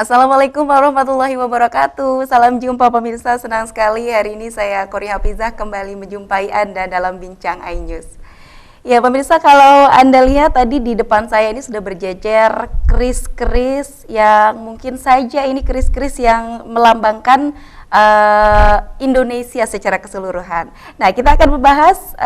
Assalamualaikum warahmatullahi wabarakatuh. Salam jumpa pemirsa, senang sekali hari ini saya Kori Hafizah kembali menjumpai Anda dalam Bincang iNews. Ya pemirsa, kalau Anda lihat tadi di depan saya ini sudah berjejer keris-keris yang mungkin saja ini keris-keris yang melambangkan Indonesia secara keseluruhan. Nah, kita akan membahas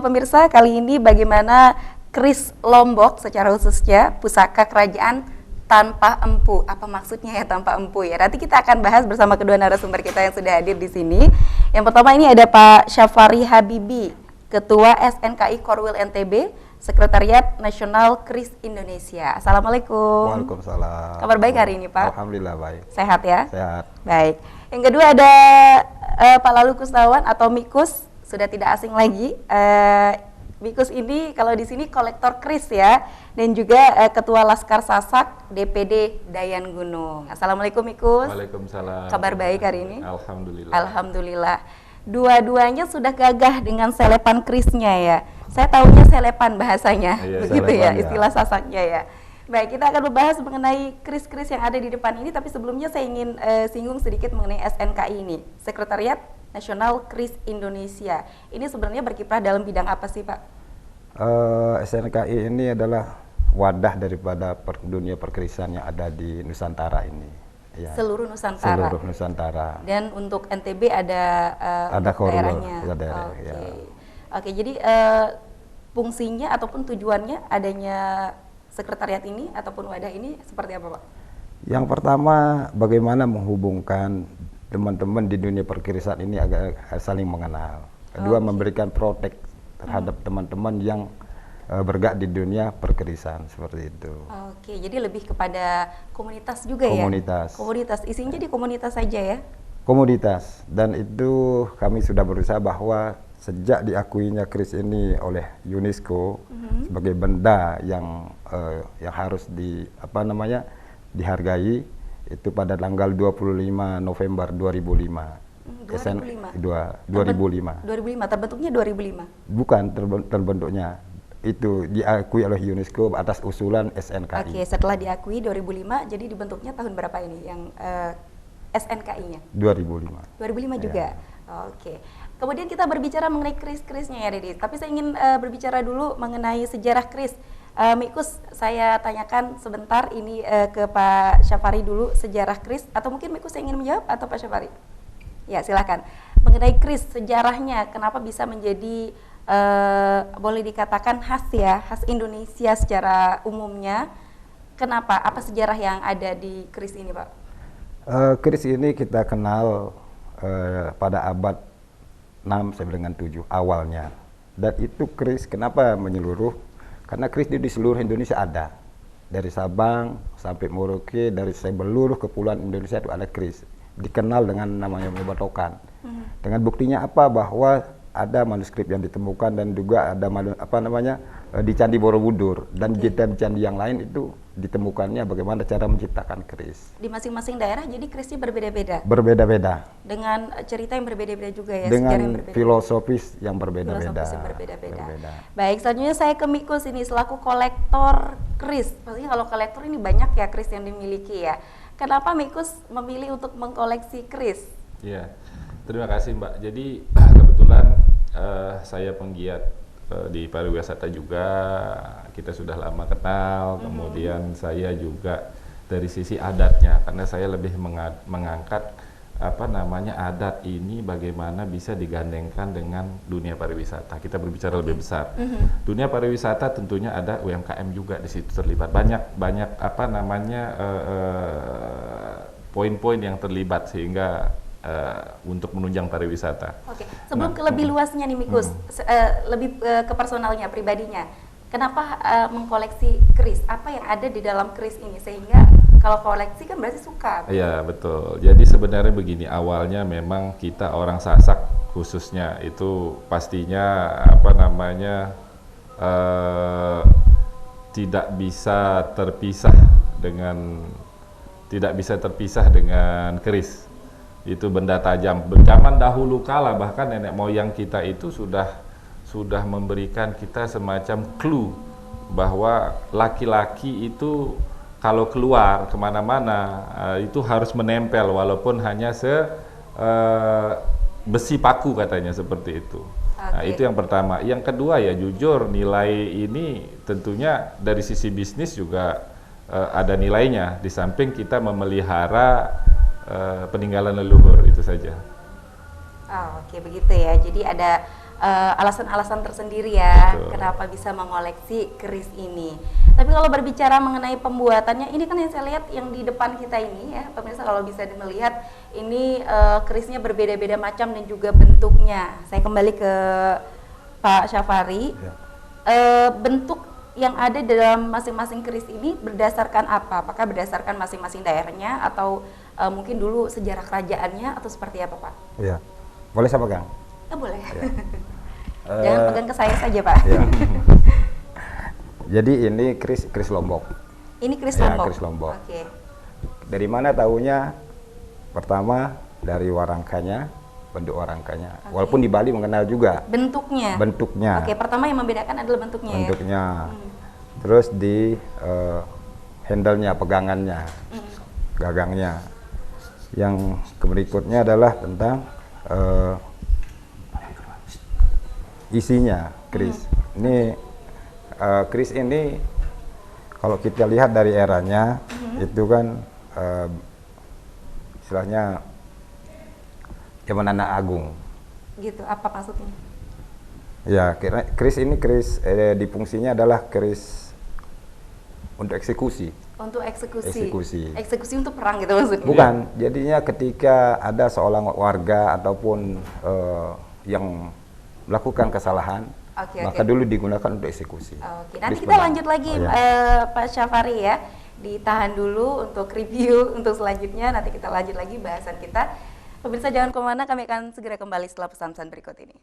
pemirsa kali ini bagaimana keris Lombok secara khususnya pusaka kerajaan tanpa empu. Apa maksudnya ya tanpa empu ya? Nanti kita akan bahas bersama kedua narasumber kita yang sudah hadir di sini. Yang pertama ini ada Pak Syafari Habibi, Ketua SNKI Korwil NTB, Sekretariat Nasional Kris Indonesia. Assalamualaikum. Waalaikumsalam. Kabar baik hari ini Pak? Alhamdulillah baik. Sehat ya? Sehat. Baik. Yang kedua ada Pak Lalu Kustawan atau Mikus, sudah tidak asing lagi. Mikus ini kalau di sini kolektor kris ya, dan juga Ketua Laskar Sasak DPD Dayan Gunung. Assalamualaikum Mikus. Waalaikumsalam. Kabar baik hari ini? Alhamdulillah. Alhamdulillah. Dua-duanya sudah gagah dengan selepan krisnya ya. Saya tahunya selepan bahasanya, begitu selepan, ya, ya. istilah Sasaknya ya. Baik, kita akan membahas mengenai kris-kris yang ada di depan ini, tapi sebelumnya saya ingin singgung sedikit mengenai SNKI ini, Sekretariat Nasional Kris Indonesia. Ini sebenarnya berkiprah dalam bidang apa sih Pak? SNKI ini adalah wadah daripada dunia perkrisan yang ada di Nusantara ini. Ya. Seluruh Nusantara. Seluruh Nusantara. Dan untuk NTB ada Korwil, daerahnya. ada daerah, Oke. ya. Oke, jadi fungsinya ataupun tujuannya adanya sekretariat ini ataupun wadah ini seperti apa Pak? Yang pertama, bagaimana menghubungkan teman-teman di dunia perkrisan ini agar saling mengenal. Kedua, memberikan protek terhadap teman-teman yang bergerak di dunia perkrisan seperti itu. Oke, jadi lebih kepada komunitas juga Komunitas. ya? Komunitas. Isinya di komunitas saja ya? Komoditas, dan itu kami sudah berusaha bahwa sejak diakuinya kris ini oleh UNESCO sebagai benda yang harus dihargai itu pada tanggal 25 November 2005. 2005. 2005. 2005, terbentuknya 2005. Bukan terbentuknya, itu diakui oleh UNESCO atas usulan SNKI. Oke, setelah diakui 2005, jadi dibentuknya tahun berapa ini yang SNKI-nya? 2005. 2005 juga. Oke. Kemudian kita berbicara mengenai kris-krisnya ya Dedi. Tapi saya ingin berbicara dulu mengenai sejarah kris. Mikus, saya tanyakan sebentar ini ke Pak Syafari dulu sejarah kris. Atau mungkin Mikus yang ingin menjawab atau Pak Syafari? Ya silakan. Mengenai kris, sejarahnya kenapa bisa menjadi boleh dikatakan khas ya, khas Indonesia secara umumnya. Kenapa? Apa sejarah yang ada di kris ini Pak? Kris ini kita kenal pada abad 6 sampai dengan 7 awalnya. Dan itu kris kenapa menyeluruh? Karena kris di seluruh Indonesia ada. Dari Sabang sampai Merauke, dari seluruh kepulauan Indonesia itu ada kris. Dikenal dengan namanya Batokan. Dengan buktinya apa? Bahwa ada manuskrip yang ditemukan dan juga ada di Candi Borobudur dan di candi yang lain itu ditemukannya bagaimana cara menciptakan keris. Di masing-masing daerah jadi kerisnya berbeda-beda. Berbeda-beda. Dengan cerita yang berbeda-beda juga ya. Dengan yang berbeda-beda. filosofis yang berbeda-beda. Filosofis yang berbeda-beda. Baik, selanjutnya saya ke Mikus ini selaku kolektor keris. Pastinya kalau kolektor ini banyak ya keris yang dimiliki ya. Kenapa Mikus memilih untuk mengkoleksi keris? Iya, terima kasih Mbak. Jadi kebetulan saya penggiat di pariwisata juga, kita sudah lama kenal. Kemudian saya juga dari sisi adatnya, karena saya lebih mengangkat adat ini bagaimana bisa digandengkan dengan dunia pariwisata. Kita berbicara lebih besar. Dunia pariwisata tentunya ada UMKM juga di situ terlibat. Banyak poin-poin yang terlibat sehingga untuk menunjang pariwisata. Oke, sebelum ke lebih luasnya nih Mikus, lebih ke personalnya, pribadinya. Kenapa mengkoleksi keris? Apa yang ada di dalam keris ini sehingga kalau koleksi kan berarti suka? Iya betul. Jadi sebenarnya begini, awalnya memang kita orang Sasak khususnya itu pastinya tidak bisa terpisah dengan keris. Itu benda tajam. Zaman dahulu kala bahkan nenek moyang kita itu sudah memberikan kita semacam clue bahwa laki-laki itu kalau keluar kemana-mana itu harus menempel walaupun hanya besi paku katanya seperti itu. Nah, itu yang pertama. Yang kedua ya jujur nilai ini tentunya dari sisi bisnis juga ada nilainya di samping kita memelihara peninggalan leluhur itu saja. Oh, oke begitu ya. Jadi ada alasan-alasan tersendiri ya. Betul. Kenapa bisa mengoleksi keris ini. Tapi kalau berbicara mengenai pembuatannya, ini kan yang saya lihat yang di depan kita ini ya, pemirsa kalau bisa melihat ini kerisnya berbeda-beda macam dan juga bentuknya. Saya kembali ke Pak Syafari. Ya. Bentuk yang ada dalam masing-masing keris ini berdasarkan apa? Apakah berdasarkan masing-masing daerahnya atau mungkin dulu sejarah kerajaannya atau seperti apa, Pak? Iya. Boleh saya pegang? Boleh. Ya. Jangan pegang ke saya saja, Pak. Ya. Jadi ini keris Lombok. Ini keris Ya, Lombok. keris Lombok. Oke. Dari mana tahunya? Pertama dari warangkanya, bentuk warangkanya. Oke. Walaupun di Bali mengenal juga Bentuknya. bentuknya. Oke, pertama yang membedakan adalah bentuknya. Bentuknya. Ya? Terus di handle-nya, pegangannya, gagangnya. Yang berikutnya adalah tentang isinya keris. Ini keris ini kalau kita lihat dari eranya itu kan istilahnya zaman Anak Agung. Gitu, apa maksudnya? Ya, keris ini di fungsinya adalah keris untuk eksekusi. Untuk eksekusi. Eksekusi. Eksekusi untuk perang gitu maksudnya? Bukan, jadinya ketika ada seorang warga ataupun yang melakukan kesalahan, Oke, maka oke. dulu digunakan untuk eksekusi. Oke, nanti Keris kita pedang. lanjut lagi Oh, ya. Pak Syafari ya. Ditahan dulu untuk review untuk selanjutnya, nanti kita lanjut lagi bahasan kita. Pemirsa jangan kemana, kami akan segera kembali setelah pesan-pesan berikut ini.